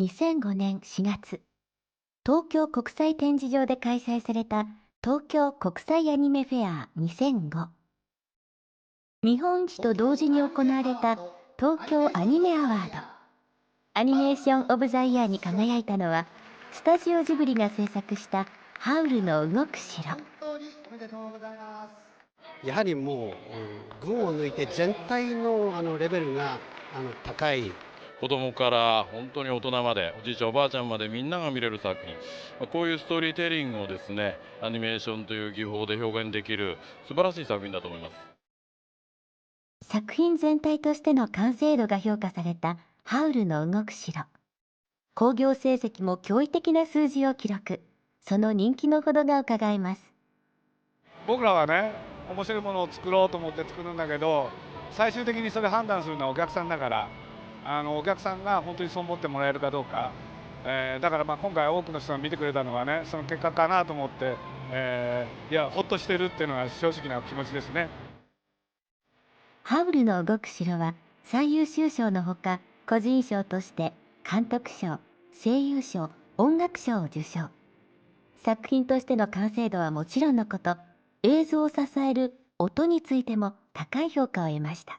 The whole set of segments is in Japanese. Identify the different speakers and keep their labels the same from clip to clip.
Speaker 1: 2005年4月、東京国際展示場で開催された東京国際アニメフェア2005。日本一と同時に行われた東京アニメアワード。アニメーション・オブ・ザ・イヤーに輝いたのは、スタジオジブリが制作したハウルの動く城。
Speaker 2: やはりもう、群を抜いて全体のレベルが高い。
Speaker 3: 子供から本当に大人まで、おじいちゃんおばあちゃんまでみんなが見れる作品、こういうストーリーテリングをですね、アニメーションという技法で表現できる素晴らしい作品だと思います。
Speaker 1: 作品全体としての完成度が評価されたハウルの動く城。興行成績も驚異的な数字を記録。その人気のほどが伺えます。
Speaker 4: 僕らはね、面白いものを作ろうと思って作るんだけど、最終的にそれ判断するのはお客さんだから、お客さんが本当にそう思ってもらえるかどうか、だから今回多くの人が見てくれたのはね、その結果かなと思って、いやほっとしてるっていうのが正直な気持ちですね。
Speaker 1: ハウルの動く城は最優秀賞のほか、個人賞として監督賞、声優賞、音楽賞を受賞。作品としての完成度はもちろんのこと、映像を支える音についても高い評価を得ました。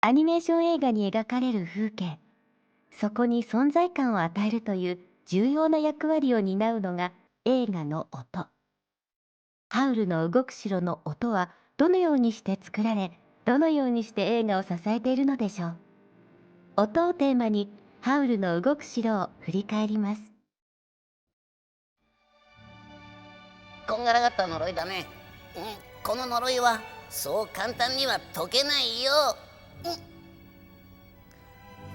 Speaker 1: アニメーション映画に描かれる風景、そこに存在感を与えるという重要な役割を担うのが映画の音。ハウルの動く城の音はどのようにして作られ、どのようにして映画を支えているのでしょう。音をテーマにハウルの動く城を振り返ります。
Speaker 5: こんがらがった呪いだね。この呪いはそう簡単には解けないよ。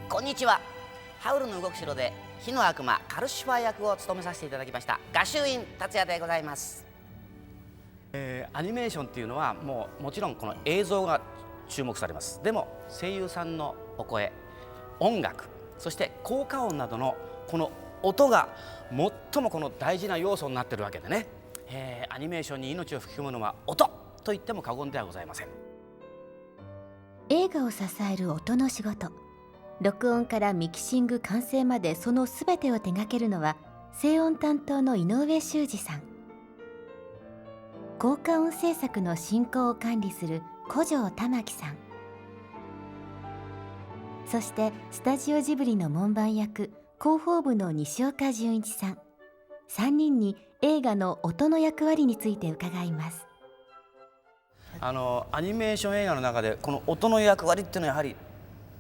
Speaker 5: こんにちは。ハウルの動く城で火の悪魔カルシファー役を務めさせていただきました画集院達也でございます。アニメーションっていうのはもちろんこの映像が注目されます。でも声優さんのお声、音楽、そして効果音などのこの音が最もこの大事な要素になっているわけでね、アニメーションに命を吹き込むのは音と言っても過言ではございません。
Speaker 1: 映画を支える音の仕事。録音からミキシング完成までそのすべてを手掛けるのは声音担当の井上修司さん。効果音制作の進行を管理する古城玉樹さん。そしてスタジオジブリの門番役広報部の西岡純一さん。3人に映画の音の役割について伺います。
Speaker 5: アニメーション映画の中でこの音の役割っていうのはやはり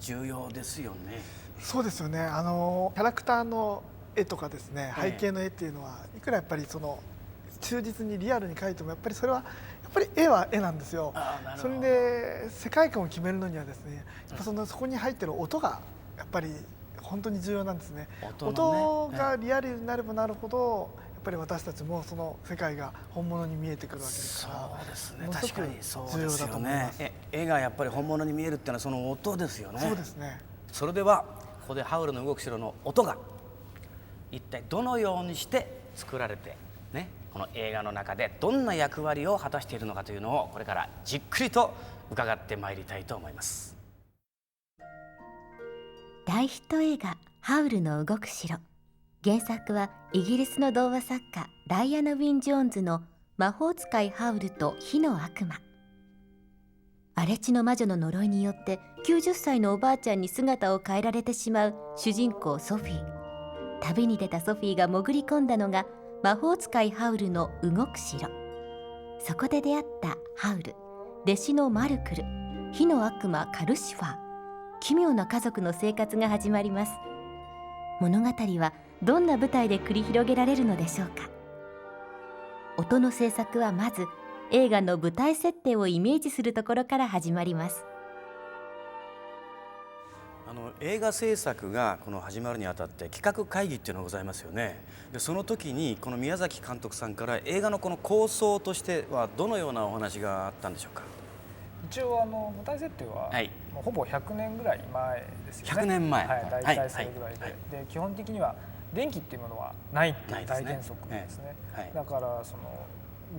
Speaker 5: 重要ですよね。
Speaker 6: そうですよね。キャラクターの絵とかですね、背景の絵っていうのはいくらやっぱり忠実にリアルに描いてもやっぱりそれはやっぱり絵は絵なんですよ。それで世界観を決めるのにはですね、やっぱそこに入ってる音がやっぱり本当に重要なんですね。音がリアルになればなるほどやっぱり私たちもその世界が本物に見えてくるわけですから。
Speaker 5: そうですね。
Speaker 6: ものすごく
Speaker 5: 確かにそう
Speaker 6: 重要
Speaker 5: ですよ
Speaker 6: だと思いま
Speaker 5: ね
Speaker 6: す。
Speaker 5: 絵がやっぱり本物に見えるっていうのはその音ですよね。
Speaker 6: そうですね。
Speaker 5: それではここでハウルの動く城の音が一体どのようにして作られてね、この映画の中でどんな役割を果たしているのかというのをこれからじっくりと伺ってまいりたいと思います。
Speaker 1: 大ヒット映画ハウルの動く城。原作はイギリスの童話作家ダイアナ・ウィン・ジョーンズの魔法使いハウルと火の悪魔。荒地の魔女の呪いによって90歳のおばあちゃんに姿を変えられてしまう主人公ソフィー。旅に出たソフィーが潜り込んだのが魔法使いハウルの動く城。そこで出会ったハウル、弟子のマルクル、火の悪魔カルシファー。奇妙な家族の生活が始まります。物語はどんな舞台で繰り広げられるのでしょうか。音の制作はまず映画の舞台設定をイメージするところから始まります。
Speaker 5: 映画制作がこの始まるにあたって企画会議っていうのがございますよね。でその時にこの宮崎監督さんから映画のこの構想としてはどのようなお話があったんでしょうか。
Speaker 7: 一応舞台設定は、もうほぼ100年ぐらい前ですよね。
Speaker 5: 100年前、
Speaker 7: はい、大体それぐらいで、基本的には電気っていうものはないっていう大原則ですね。だから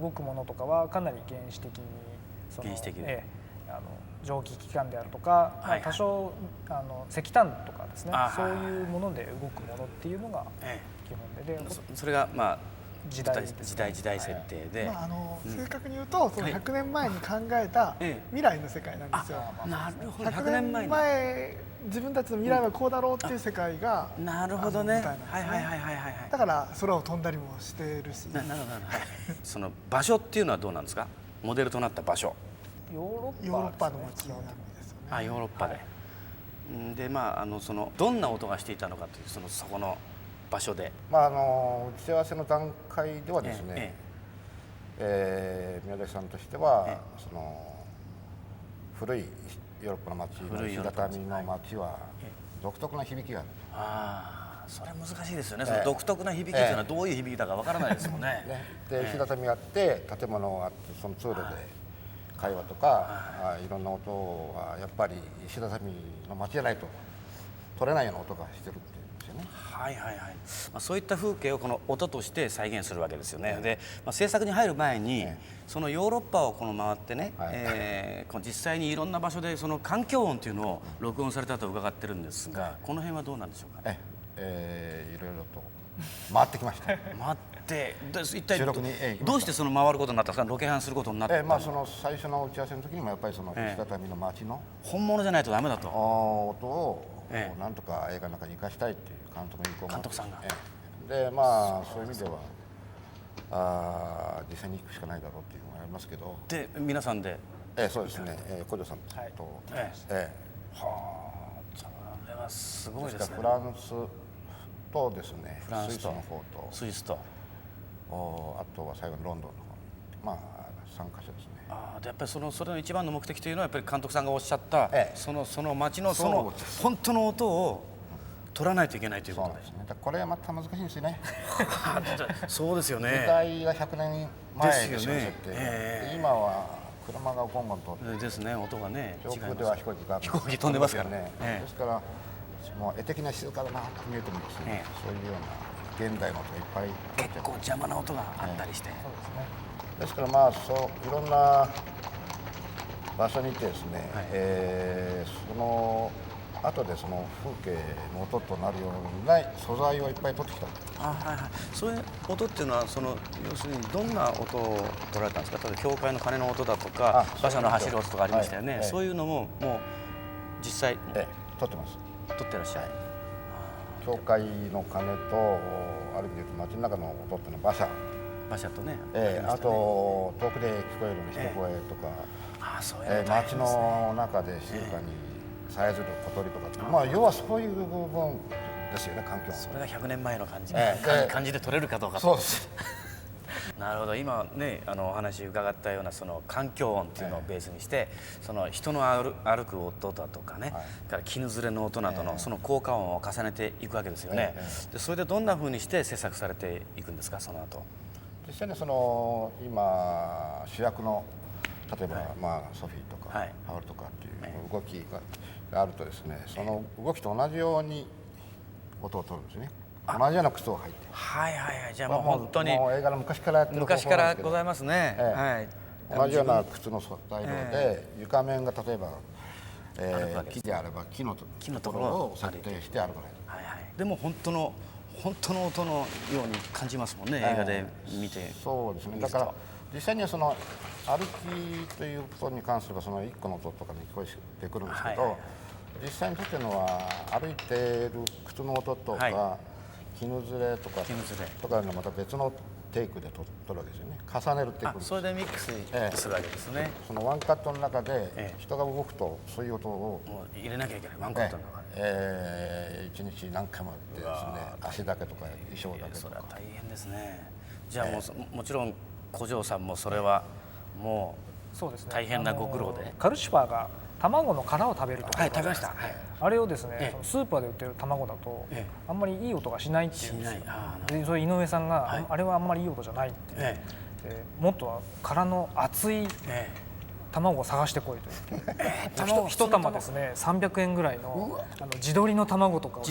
Speaker 7: 動くものとかはかなり原始的に蒸気機関であるとか、
Speaker 5: はい、
Speaker 7: 多少石炭とかですね、そう
Speaker 5: はい
Speaker 7: いうもので動くものっていうのが基本で、
Speaker 5: それがまあ
Speaker 7: 時代
Speaker 5: 設定で、
Speaker 6: 正確に言うとその100年前に考えた未来の世界なんですよ。
Speaker 5: なるほど。
Speaker 6: 100年前自分たちの未来はこうだろうっていう世界が
Speaker 5: なるほどね。
Speaker 6: だから空を飛んだりもしてるし。
Speaker 5: なるほど。その場所っていうのはどうなんですか？モデルとなった場所。
Speaker 6: ヨーロッパの街なんですよね。
Speaker 5: あ、ヨーロッパで。でまあそのどんな音がしていたのかというそこの場所で。
Speaker 8: まあ打ち合わせの段階ではですね、宮崎さんとしてはその古いヨーロッパの街、石畳の街は独特な響きがある。
Speaker 5: ああ、それ難しいですよね。その独特な響きというのはどういう響きだかわからないですもんね。
Speaker 8: で石畳があって建物があってその通路で会話とかいろんな音はやっぱり石畳の街じゃないと取れないような音がしてるっていうんですよね。
Speaker 5: はいはいはい。そういった風景をこの音として再現するわけですよね。で、制作に入る前にそのヨーロッパをこの回ってね、この実際にいろんな場所でその環境音っていうのを録音されたと伺ってるんですが、この辺はどうなんでしょうか。
Speaker 8: いろいろと回ってきました。
Speaker 5: 回って一体
Speaker 8: 収録に
Speaker 5: どうしてその回ることになったんですか。ロケハンすることになった。
Speaker 8: まあその最初の打ち合わせの時にもやっぱりその石畳の街の
Speaker 5: 本物じゃないとダメだと。
Speaker 8: 音をなんとか映画の中に生かしたいっていう監督に
Speaker 5: 監督さんが。
Speaker 8: でまあそういう意味では実際に行くしかないだろうっていうのがありますけど。
Speaker 5: で皆さんで。
Speaker 8: そうですね。小城さんと。は
Speaker 5: あ、それはすごいですね。
Speaker 8: フランスとですね、スイスの方と、
Speaker 5: スイスと、
Speaker 8: あとは最後にロンドンの方に、まあ3カ所ですね。
Speaker 5: でやっぱりそれの一番の目的というのはやっぱり監督さんがおっしゃった、その街のその本当の音を取らないといけないということですね。
Speaker 8: これはまた難しいんですよね。
Speaker 5: そうですよね。
Speaker 8: 時代は100年前ですよね。今は車がゴンゴンと
Speaker 5: ですね、音がね。
Speaker 8: 上空では飛行機
Speaker 5: 飛んでますからね。
Speaker 8: ですからもう絵的な静かだなと見えてもですね、そういうような現代の音がいっぱい
Speaker 5: 結構邪魔な音があったりして。
Speaker 8: ですからまあいろんな場所にいてですね、その後でその風景の音となるような素材をいっぱい取ってきた。
Speaker 5: そういう音っていうのは要するにどんな音を取られたんですか。例えば教会の鐘の音だとか馬車の走る音とかありましたよね。そういうのももう実際
Speaker 8: 取ってます。
Speaker 5: 取ってらっしゃる。
Speaker 8: 教会の鐘とある意味で言うと街の中の音っていうのは
Speaker 5: 馬車とね。
Speaker 8: あと遠くで聞こえる一声とか、街の中で静かにさえずる小鳥とか、まあ要はそういう部分ですよね、環境。
Speaker 5: それが100年前の感じで取れるかどうか。
Speaker 8: そうです。
Speaker 5: なるほど。今ねお話伺ったようなその環境音っていうのをベースにして、その人の歩く音だとかね、から絹ずれの音などのその効果音を重ねていくわけですよね。でそれでどんな風にして制作されていくんですか、その後。
Speaker 8: 実際に今主役の例えばまあソフィーとかハウルとかっていう動きがあるとですね、その動きと同じように音を取るんですね。同じような靴を履いて。
Speaker 5: じゃあもう本当に
Speaker 8: 映画の昔からやってる方法なんですけど。
Speaker 5: 昔からございますね。
Speaker 8: 同じような靴の材料で床面が例えば木であれば木のところを設定して歩かないと。
Speaker 5: でも本当の音のように感じますもんね、映画で見て。
Speaker 8: そうですね。だから実際にはその歩きということに関すればその1個の音とかに聞こえてくるんですけど、実際にとってるのは歩いている靴の音とか絹ずれとかのまた別のテイクで撮るわけですよね。重ねるテイク。
Speaker 5: それでミックスするわけですね。
Speaker 8: そのワンカットの中で人が動くとそういう音を
Speaker 5: 入れなきゃいけない。ワンカットの中
Speaker 8: で1日何回もやってですね、足だけとか衣装だけとか。
Speaker 5: それは大変ですね。じゃあもちろん小城さんもそれはもう大変なご苦労で。
Speaker 7: カルシファーが卵の殻を食べると。
Speaker 5: 食べました。
Speaker 7: あれをですね、スーパーで売ってる卵だとあんまりいい音がしないっていうんですよ。でそれ井上さんがあれはあんまりいい音じゃないって言って、もっと殻の厚い卵を探してこいと言って、一玉ですね300円ぐらいの地鶏の卵とかを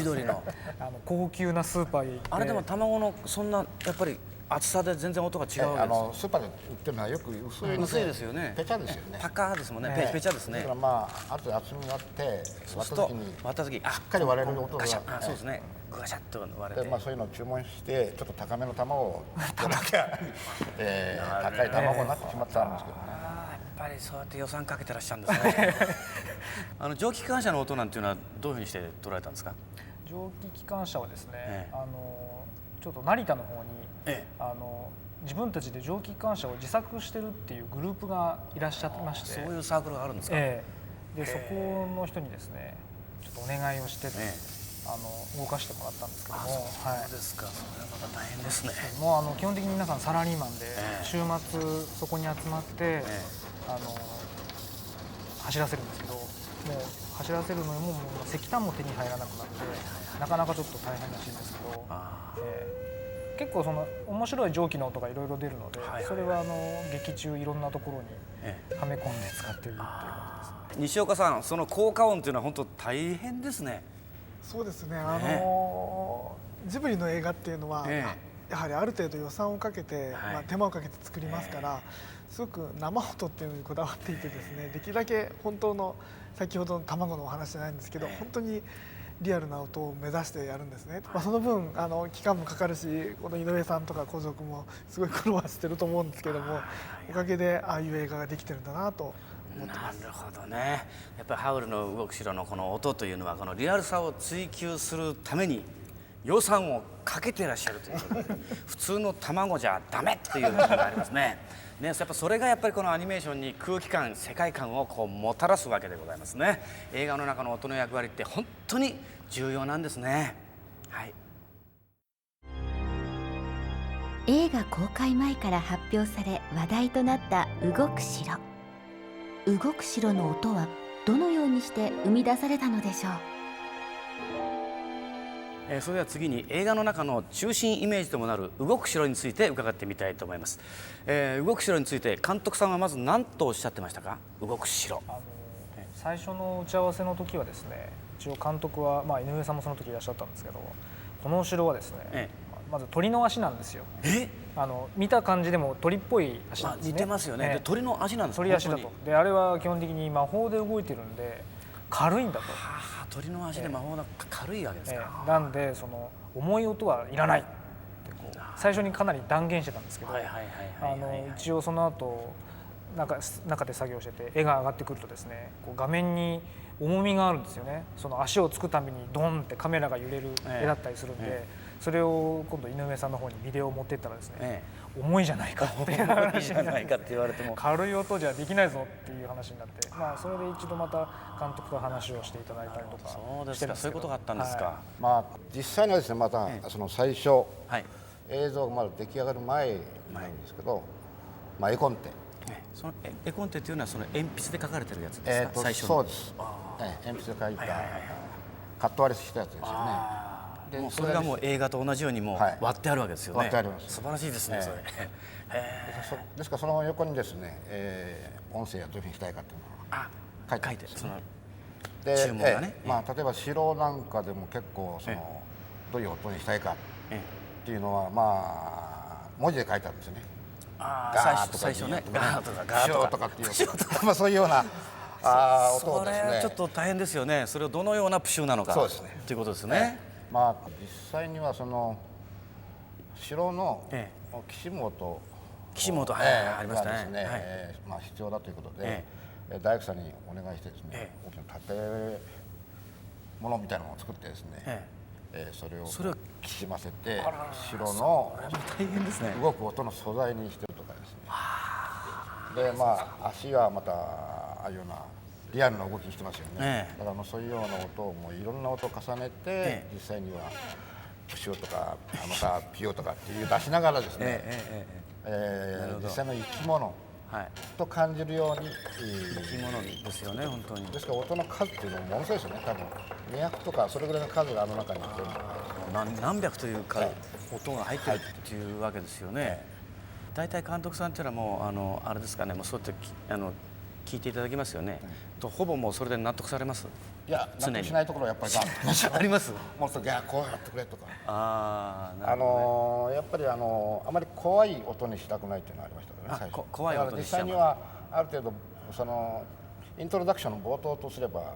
Speaker 7: 高級なスーパーへ行って。
Speaker 5: あれでも卵のそんなやっぱり厚さで全然音が違うわけです。
Speaker 8: スーパーで売ってるのはよく薄いので、
Speaker 5: 薄いですよね。
Speaker 8: ペチャですよね。
Speaker 5: パカーですもんね。ペチャですね。
Speaker 8: だからまああとで厚みがあって
Speaker 5: そうすると割った時、
Speaker 8: しっかり割れる音が、
Speaker 5: ガシャッ、そうですね。ガシャッと割れて。
Speaker 8: でまあそういうのを注文してちょっと高めの卵を取らなきゃ高い卵になってしまったんですけどね。
Speaker 5: やっぱりそうやって予算かけてらっしゃるんですね。蒸気機関車の音なんていうのはどういうふうにして捉えたんですか？
Speaker 7: 蒸気機関車はですね、ちょっと成田の方に、自分たちで蒸気機関車を自作してるっていうグループがいらっしゃいまして、
Speaker 5: そういうサークルがあるんですか？
Speaker 7: でそこの人にですねちょっとお願いをして、動かしてもらったんですけども、
Speaker 5: そうですか。それはまた大変ですね。
Speaker 7: もう基本的に皆さんサラリーマンで、週末そこに集まって、走らせるんですけど、もう走らせるのにも石炭も手に入らなくなって、なかなかちょっと大変らしいんですけど、結構その面白い蒸気の音がいろいろ出るので、それは劇中いろんなところにはめ込んで使っているっていう感じですね。
Speaker 5: 西岡さん、その効果音っていうのは本当大変ですね。
Speaker 6: そうですね、ジブリの映画っていうのは、やはりある程度予算をかけて、手間をかけて作りますから、すごく生音っていうのにこだわっていてですね、できるだけ本当の先ほどの卵のお話じゃないんですけど、本当にリアルな音を目指してやるんですね。その分期間もかかるし、この井上さんとか小僧君もすごい苦労はしてると思うんですけども、おかげでああいう映画ができてるんだなと思ってます。
Speaker 5: なるほどね。やっぱりハウルの動く城のこの音というのは、このリアルさを追求するために予算をかけていらっしゃるということで、普通の卵じゃダメっていうのがありますね。やっぱそれがやっぱりこのアニメーションに空気感、世界観をこうもたらすわけでございますね。映画の中の音の役割って本当に重要なんですね。はい。
Speaker 1: 映画公開前から発表され話題となった動く城。動く城の音はどのようにして生み出されたのでしょう。
Speaker 5: それでは次に映画の中の中心イメージともなる動く城について伺ってみたいと思います。動く城について監督さんはまず何とおっしゃってましたか？動く城。
Speaker 7: 最初の打ち合わせの時はですね、一応監督は、井上さんもその時いらっしゃったんですけど、このお城はですね、まず鳥の足なんですよ。見た感じでも鳥っぽい足なんですね。
Speaker 5: 似てますよね。で鳥の足なんですか？
Speaker 7: 鳥足だと。であれは基本的に魔法で動いてるんで軽いんだと。
Speaker 5: 鳥の足で魔法が軽いわけですか。
Speaker 7: なんでその重い音はいらないってこう最初にかなり断言してたんですけど、一応その後中で作業してて絵が上がってくるとですね、こう画面に重みがあるんですよね。その足をつくたびにドンってカメラが揺れる絵だったりするんで、それを今度井上さんの方にビデオを持ってったらですね、重いじゃないかっていう話になって
Speaker 5: 言われても
Speaker 7: 軽い音じゃできないぞっていう話になって、それで一度また監督と話をしていただいたりとかしてるんですけど。
Speaker 5: そういうことがあったんですか。
Speaker 8: 実際にはですね、またその最初、映像がまだ出来上がる前なんですけど、絵コンテ。
Speaker 5: その絵コンテというのはその鉛筆で描かれてるやつですか？最初
Speaker 8: そうです。鉛筆で描いたカット割りしたやつですよね。
Speaker 5: もうそれがもう映画と同じようにもう割ってあるわけですよね。
Speaker 8: 割ってあります。
Speaker 5: 素晴らしいですね。それ。
Speaker 8: ですからその横にですね、音声はどういうふうにしたいかっていうのを書いてその注文がね。例えば城なんかでも結構そのどういう音にしたいかっていうのは文字で書いてあるんですよね。
Speaker 5: 最初ね、ガーとかガ
Speaker 8: ーとかっていうそういうような音をですね。
Speaker 5: それはちょっと大変ですよね。それをどのようなプシューなのかということですね。
Speaker 8: 実際にはその城の岸本
Speaker 5: ありましたね。
Speaker 8: 必要だということで大工さんにお願いしてですね、大きな建物みたいなのを作ってですね、それをきしませて城の動く音の素材にしてるとかですね。で足はまたああいうようなリアルな動きしてますよね。だからそういうような音をもういろんな音を重ねて、実際にはプシュとかまたピヨとかっていう出しながらですね、実際の生き物と感じるように
Speaker 5: 生き物ですよね、本当に。
Speaker 8: ですから音の数っていうのもものすごいですよね。多分200とかそれぐらいの数があの中に入ってる。
Speaker 5: 何百というか音が入ってるっていうわけですよね。大体監督さんっていうのはもうあれですかね、もうそうやって聞いていただきますよね、とほぼもうそれで納得されます？
Speaker 8: いや、納得しないところはやっぱり
Speaker 5: あります。
Speaker 8: もっとこうやってくれとか、
Speaker 5: なるほ
Speaker 8: やっぱりあまり怖い音にしたくないっていうのがありましたね、最初。
Speaker 5: 怖い音にしちゃう。
Speaker 8: 実際にはある程度そのイントロダクションの冒頭とすれば、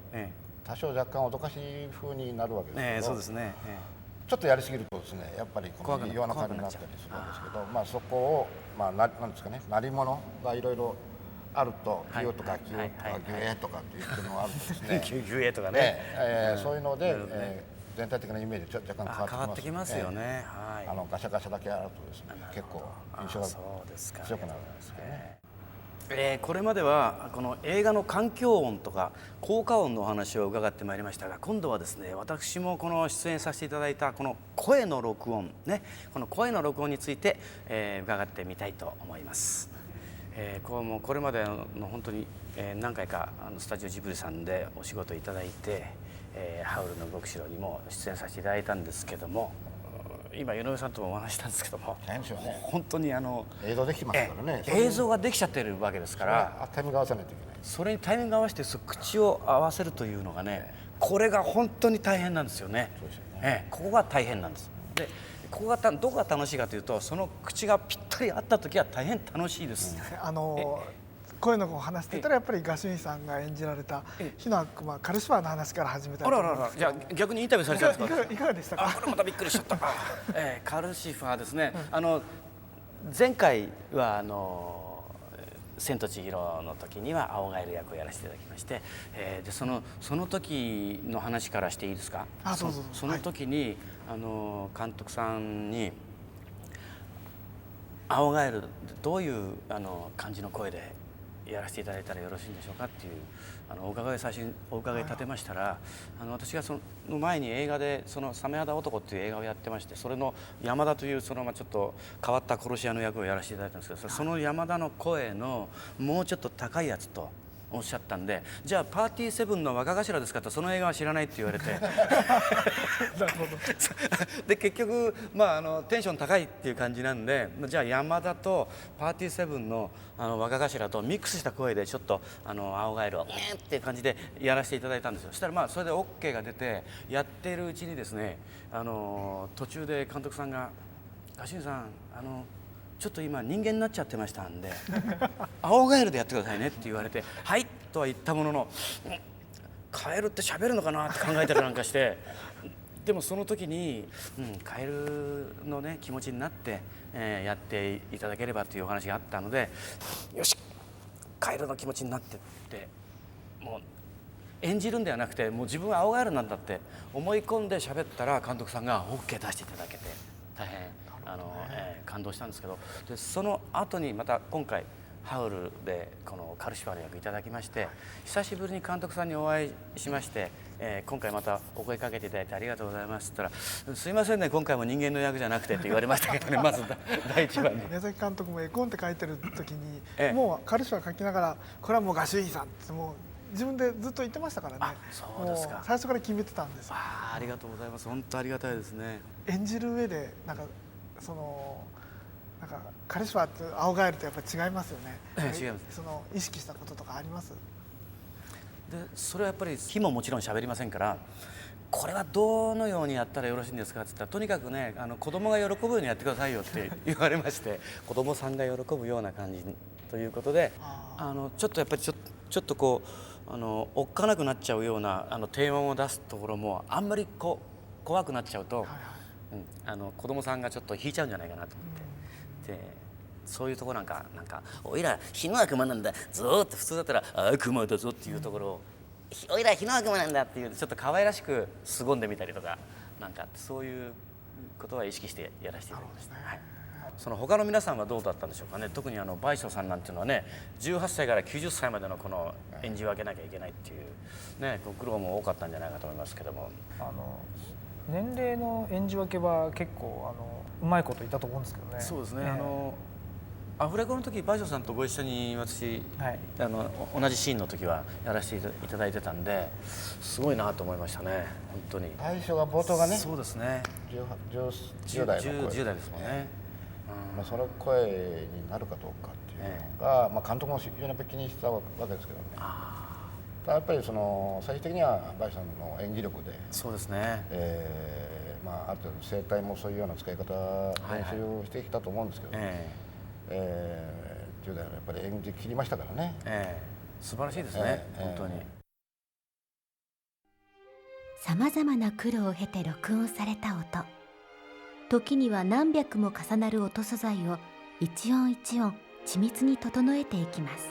Speaker 8: 多少若干脅かしい風になるわけですけど、
Speaker 5: そうですね、
Speaker 8: ちょっとやりすぎるとですね、やっぱりこの異様な感じになったりするんですけど、まあそこをなんですかね、鳴り物がいろいろあると、ギューとかギューとかギュエーとかっていうのがあるとですね、
Speaker 5: ギュエーとかね、
Speaker 8: そういうので全体的なイメージ若干
Speaker 5: 変わってきますよね。
Speaker 8: ガシャガシャだけあるとですね、結構印象が強くなるんですけどね。
Speaker 5: これまではこの映画の環境音とか効果音のお話を伺ってまいりましたが、今度はですね、私もこの出演させていただいたこの声の録音ね、この声の録音について、伺ってみたいと思います。これまでの本当に、何回かスタジオジブリさんでお仕事いただいて、ハウルの動く城にも出演させていただいたんですけども、今井上さんともお話したんですけども、本当に
Speaker 8: 映像できてますからね、
Speaker 5: 映像ができちゃってるわけですから、
Speaker 8: タイミング合わせないといけない。
Speaker 5: それにタイミング合わせて口を合わせるというのがね、これが本当に大変なんですよね。ここが大変なんです。でここがどこが楽しいかというと、その口がぴったり合った時は大変楽しいです。
Speaker 6: こういうのを話してたら、やっぱりガシュインさんが演じられた火の悪魔カルシファーの話から始めたいと思います。
Speaker 5: じゃあ逆にインタビューされちゃうんですか？
Speaker 6: いかがでしたか？
Speaker 5: これまたびっくりしちゃった。カルシファーですね。前回は千と千尋の時には青ガエル役をやらせていただきまして、でその時の話からしていいですか？その時に監督さんに青ガエルどういう感じの声でやらせていただいたらよろしいんでしょうかっていうお伺い立てましたら、私がその前に映画で「サメ肌男」っていう映画をやってまして、それの山田というちょっと変わった殺し屋の役をやらせていただいたんですけど、その山田の声のもうちょっと高いやつとおっしゃったんで、じゃあパーティーセブンの若頭ですかと、その映画は知らないって言われてで結局テンション高いっていう感じなんで、じゃあ山田とパーティーセブンの若頭とミックスした声でちょっと青ガエルをっていう感じでやらせていただいたんですよ。そしたらそれで OK が出て、やっているうちにですね、途中で監督さんが「ガシュンさんちょっと今人間になっちゃってましたんで青ガエルでやってくださいね」って言われて「はい」とは言ったものの、カエルって喋るのかなって考えたりなんかして、でもその時に、カエルのね気持ちになって、やっていただければというお話があったので、よしカエルの気持ちになってって、もう演じるんではなくて、もう自分は青ガエルなんだって思い込んで喋ったら、監督さんが OK 出していただけて大変感動したんですけど、でその後にまた今回ハウルでこのカルシファーの役いただきまして、久しぶりに監督さんにお会いしまして、今回またお声かけていただいてありがとうございますって言ったら「すいませんね、今回も人間の役じゃなくて」って言われましたけどね、まず第一番に。
Speaker 6: 宮崎監督も絵コンって書いてる時に、もうカルシファー書きながら「これはもうガシュインさん」ってもう自分でずっと言ってましたからね。
Speaker 5: そうですか。
Speaker 6: 最初から決めてたんですよ。
Speaker 5: ありがとうございます。本当ありがたいですね。
Speaker 6: 演じる上でカルシファーって青ガエルとやっぱり違いますよね。
Speaker 5: 違います。
Speaker 6: 意識したこととかあります？
Speaker 5: でそれはやっぱり火ももちろん喋りませんから、これはどのようにやったらよろしいんですかって言ったら、とにかくね子供が喜ぶようにやってくださいよって言われまして子供さんが喜ぶような感じということで、ちょっとやっぱりちょっとこうおっかなくなっちゃうような低音を出すところもあんまり怖くなっちゃうと、子供さんがちょっと引いちゃうんじゃないかなと思って。でそういうところなんか「おいら火の悪魔なんだぞ」って普通だったら「悪魔だぞ」っていうところを「おいら火の悪魔なんだ」っていうちょっと可愛らしく凄んでみたりとか、そういうことは意識してやらせていただきました。その他の皆さんはどうだったんでしょうかね。特に倍賞さんなんていうのはね、18歳から90歳までのこの演じ分けなきゃいけないっていうね、ご苦労も多かったんじゃないかと思いますけども、
Speaker 7: 年齢の演じ分けは結構うまいこと言ったと思うんですけどね。
Speaker 5: そうですね。アフレコの時倍賞さんとご一緒に私、同じシーンの時はやらせていただいてたんで、すごいなと思いましたね、本当に。
Speaker 8: 最初は冒頭がね、
Speaker 5: そうですね、
Speaker 8: 10代の声、
Speaker 5: 10代ですもんね。
Speaker 8: まあ、その声になるかどうかっていうのが、まあ、監督も非常に気にしてたわけですけどね。やっぱりその最終的にはバイさんの演技力で、
Speaker 5: そうですね、
Speaker 8: まあ、ある程度声帯もそういうような使い方練習してきたと思うんですけど、10代はやっぱり演じ切りましたからね、
Speaker 5: 素晴らしいですね、本当に。
Speaker 1: さまざまな苦労を経て録音された音、時には何百も重なる音素材を一音一音緻密に整えていきます。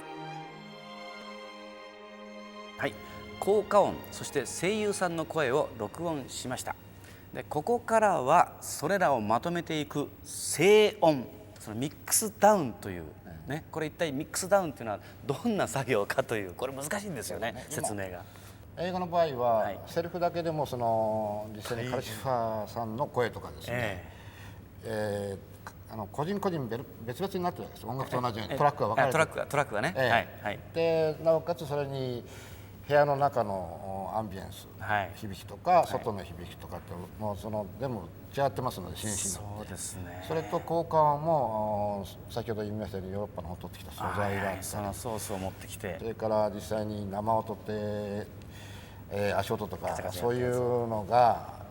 Speaker 5: はい、効果音、そして声優さんの声を録音しました。でここからはそれらをまとめていく声音、そのミックスダウンというね、これ一体ミックスダウンというのはどんな作業かという、これ難しいんですよね、説明が。
Speaker 8: 映画の場合は、セリフだけでもその実際にカルシファーさんの声とかですね、個人個人別々になってるわけです。音楽と同じようにトラックが分かれてる、
Speaker 5: トラックがね、
Speaker 8: でなおかつそれに部屋の中のアンビエンス、響きとか外の響きとかってもうその全部違ってますので、心身
Speaker 5: そうですね。
Speaker 8: それと効果音も先ほど言いましたようにヨーロッパの方取ってきた素材があったり、
Speaker 5: そのソースを持ってきて、
Speaker 8: それから実際に生音って足音とかそういうのが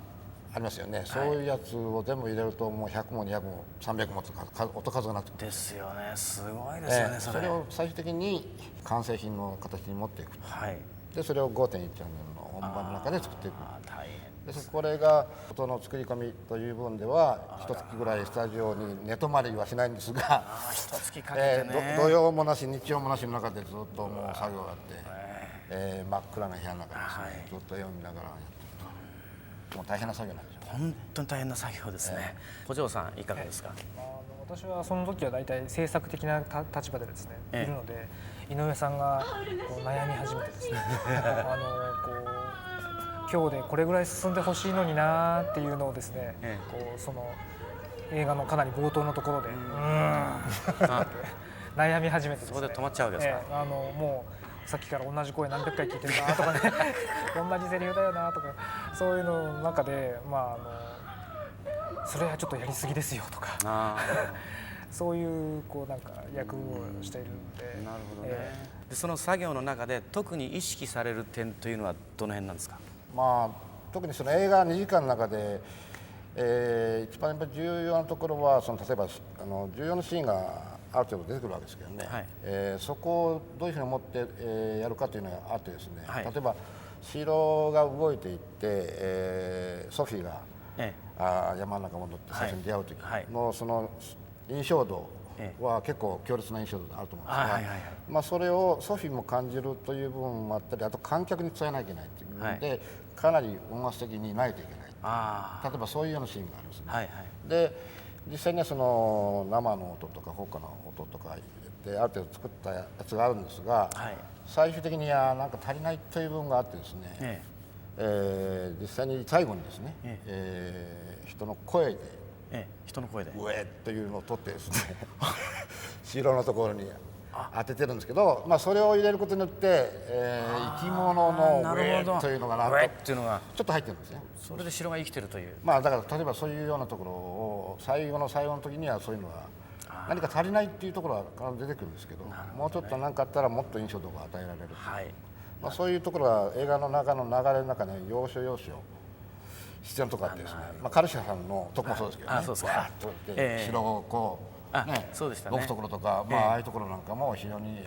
Speaker 8: ありますよね、そういうやつを全部入れるともう100も200も300もとか音数がなってくる
Speaker 5: ですよね、すごいですよね、
Speaker 8: それを最終的に完成品の形に持っていく、でそれを 5.1 チャンネルの音盤の中で作っていく。でこれが音の作り込みという部分では1月ぐらいスタジオに寝泊まりはしないんですが、土曜もなし日曜もなしの中でずっともう作業があって、真っ暗な部屋の中ですね、ずっと読みながらやってると、もう大変な作業なんですよ。
Speaker 5: 本当に大変な作業ですね。小城さんいかがですか。
Speaker 7: 私はその時は大体制作的な立場でですね、いるので、井上さんがこう悩み始めてですねこう今日でこれぐらい進んでほしいのになっていうのをですね、こうその映画のかなり冒頭のところで悩み始めてですね、
Speaker 5: そこで止まっちゃうわけですか。
Speaker 7: もうさっきから同じ声何百回聞いてるなとかね同じセリフだよなとか、そういうのの中でそれはちょっとやりすぎですよとかそういうなんか役をしているので。
Speaker 5: なるほどね。でその作業の中で特に意識される点というのはどの辺なんですか。
Speaker 8: まあ特にその映画2時間の中で、一番やっぱり重要なところは例えば重要なシーンがある程度出てくるわけですけどね、そこをどういうふうに思って、やるかというのがあってですね、例えば城が動いていって、ソフィーが、山の中戻って最初に出会う時のその印象度は結構強烈な印象度があると思うんですが、それをソフィーも感じるという部分もあったり、あと観客に伝えなきゃいけないという部分でかなり音楽的にないといけない、例えばそういうようなシーンがありますね。で実際にはその生の音とか放火の音とかである程度作ったやつがあるんですが、最終的にはなんか足りないという部分があってですね、実際に最後にですね、人の声で「うえ」というのを取ってですね城のところに当ててるんですけど、それを入れることによって、生き物の「うえ」というのがなんとちょっと入ってるんですね。
Speaker 5: それで城が生きてるという。
Speaker 8: だから例えばそういうようなところを最後の最後の時にはそういうのが何か足りないっていうところは必ず出てくるんですけど、もうちょっと何かあったらもっと印象度が与えられるという、そういうところは映画の中の流れの中で要所要所必要なところあってですね、カルシャさんのとこもそうですけどね、わーっと城をこうね動くところとか、ああいうところなんかも非常に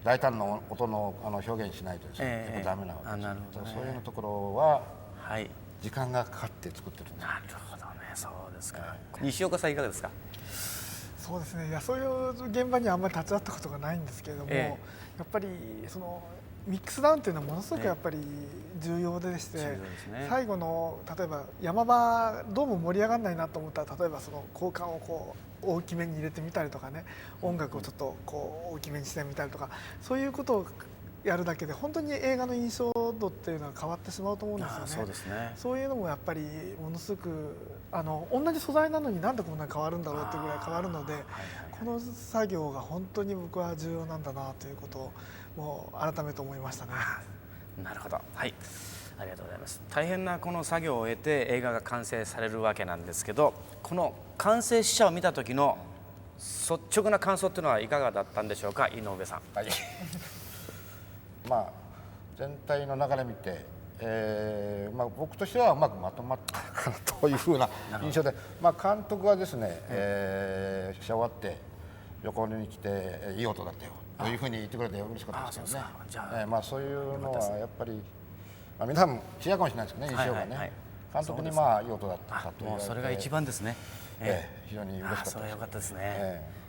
Speaker 8: 大胆な音の表現しないとですね、やっぱダメなわけです。そういうところは時間がかかって作ってるんです。
Speaker 5: なるほどね、そうですか。西岡さんいかがですか。
Speaker 6: そうですね、いやそういう現場にはあんまり立ち会ったことがないんですけれども、やっぱりそのミックスダウンというのはものすごくやっぱり重要でして、最後の例えば山場どうも盛り上がらないなと思ったら、例えばその効果をこう大きめに入れてみたりとかね、音楽をちょっとこう大きめにしてみたりとか、そういうことをやるだけで本当に映画の印象度っていうのは変わってしまうと思うんですよね。そういうのもやっぱりものすごく同じ素材なのになんでこんなに変わるんだろうっていうぐらい変わるので、この作業が本当に僕は重要なんだなということをもう改めて思いましたね。
Speaker 5: なるほど。はい。ありがとうございます。大変なこの作業を終えて映画が完成されるわけなんですけど、この完成試写を見た時の率直な感想っていうのはいかがだったんでしょうか、井上さん。
Speaker 8: はいまあ全体の流れ見て、僕としてはうまくまとまったかなというふうな印象で、監督はですね、試写終わって横に来ていい音だったよというふうに言ってくれて嬉しかったですけどね。そういうのはやっぱり、皆さんも違うかもしれないですけどね、印象がね、監督にいい音だったと言われて、
Speaker 5: それが一番ですね。
Speaker 8: 非常に嬉しかったです。
Speaker 5: それは良かったですね。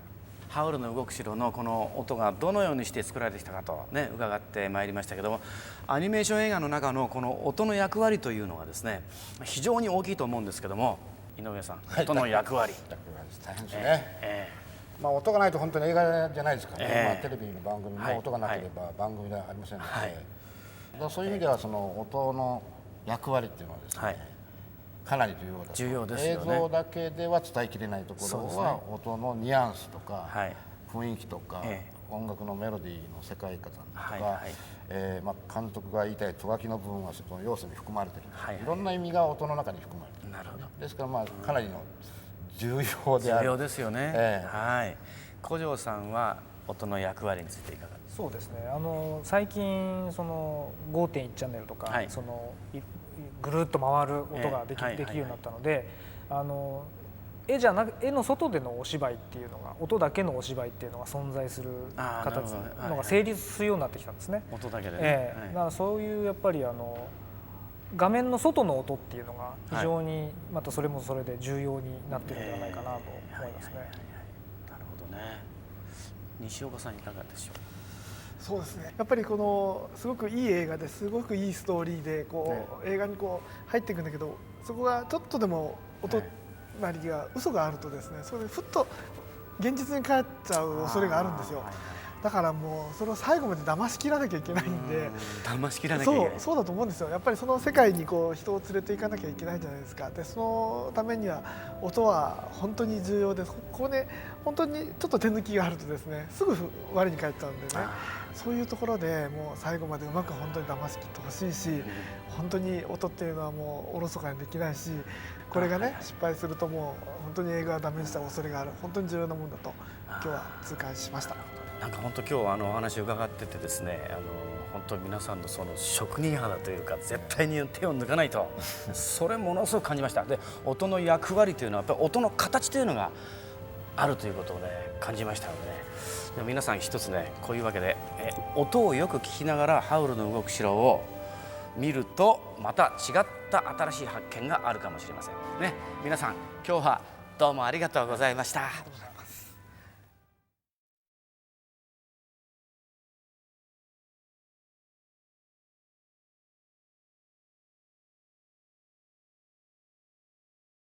Speaker 5: ハウルの動く城のこの音がどのようにして作られてきたかとね伺ってまいりましたけども、アニメーション映画の中のこの音の役割というのはですね非常に大きいと思うんですけども、井上さん、音の役割。
Speaker 8: 大変ですね。音がないと本当に映画じゃないですからね。テレビの番組も音がなければ番組ではありませんので、そういう意味ではその音の役割っていうのはですね、かなり重要だと。映像だけでは伝えきれないところは音のニュアンスとか雰囲気とか音楽のメロディーの世界観とか、監督が言いたいとがきの部分はその要素に含まれている、いろんな意味が音の中に含まれている。なるほど。ですからかなりの重要である。
Speaker 5: 重要ですよね。古城さんは音の役割についていかがですか。
Speaker 7: そうですね。最近その 5.1 チャンネルとか、そのぐるっと回る音ができるようになったので、絵の外でのお芝居っていうのが、音だけのお芝居っていうのが存在する形のが成立するようになってきたんですね。
Speaker 5: 音だけでね。
Speaker 7: だからそういうやっぱり画面の外の音っていうのが非常にまたそれもそれで重要になっているんではないかなと思いますね。
Speaker 5: なるほどね。西岡さんいかがでしょう。
Speaker 6: そうですね、やっぱりこのすごくいい映画ですごくいいストーリーで映画に入っていくんだけど、そこがちょっとでも音なりが嘘があるとですね、それでふっと現実に帰っちゃう恐れがあるんですよ。だからもうそれを最後まで騙し切らなきゃいけないんで、
Speaker 5: 騙し切らなきゃいけない。
Speaker 6: そうだと思うんですよ。やっぱりその世界に人を連れて行かなきゃいけないじゃないですか。でそのためには音は本当に重要です。ここで本当にちょっと手抜きがあるとですね、すぐ我に返っちゃうんでね、そういうところでもう最後までうまく本当に騙し切ってほしいし、本当に音っていうのはもうおろそかにできないし、これがね失敗するともう本当に映画がダメにした恐れがある、本当に重要なものだと今日は痛感しました。
Speaker 5: なんか本当今日お話を伺っててですね、本当に皆さんのその職人肌というか絶対に手を抜かないとそれものすごく感じました。で音の役割というのはやっぱり音の形というのがあるということをね感じましたので、でも皆さん一つねこういうわけで音をよく聞きながらハウルの動く城を見るとまた違った新しい発見があるかもしれませんね。皆さん今日はどうもありがとうございました。